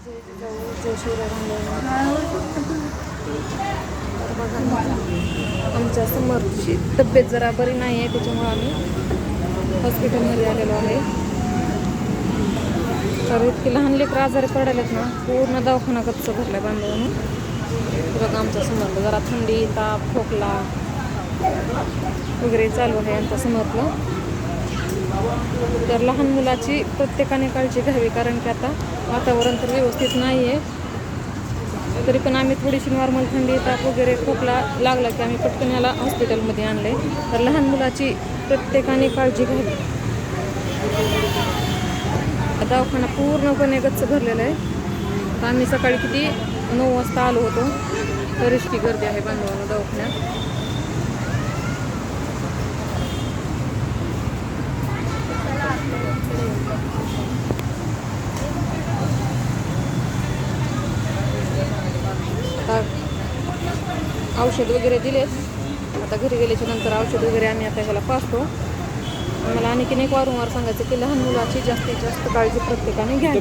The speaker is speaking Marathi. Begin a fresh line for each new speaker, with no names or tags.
जय शिवराय तर बघा आमच्या समोरची तब्येत जरा बरी नाही आहे, त्याच्यामुळे आम्ही हॉस्पिटलमध्ये आलेलो आहे. तर इतकी लहान लेकरं आजारी पडायलेत ना, पूर्ण दवाखाना गच्च भरला आहे बांधवांनी. बघा आमच्या समोरलं जरा थंडी, ताप, खोकला वगैरे चालू आहे आमच्या समोरलं. तर लहान मुलाची प्रत्येकाने काळजी घ्यावी, कारण की आता वातावरण तर व्यवस्थित नाही आहे. तरी पण आम्ही थोडीशी नॉर्मल थंडी, ताप वगैरे खोकला लागला की आम्ही पटकन याला हॉस्पिटलमध्ये आणले. तर लहान मुलाची प्रत्येकाने काळजी घ्यावी. दवाखाना पूर्णपणे गच्च भरलेला आहे. तर आम्ही सकाळी किती 9 वाजता आलो होतो, तर इतकी गर्दी आहे बांधवांना दवाखान्यात. आता औषध वगैरे दिलेत. आता घरी गेल्याच्या नंतर औषध वगैरे आम्ही आता ह्याला पाजतो. मला आणखीन एक वारंवार सांगायचं की लहान मुलाची जास्तीत जास्त काळजी प्रत्येकाने घ्यावी.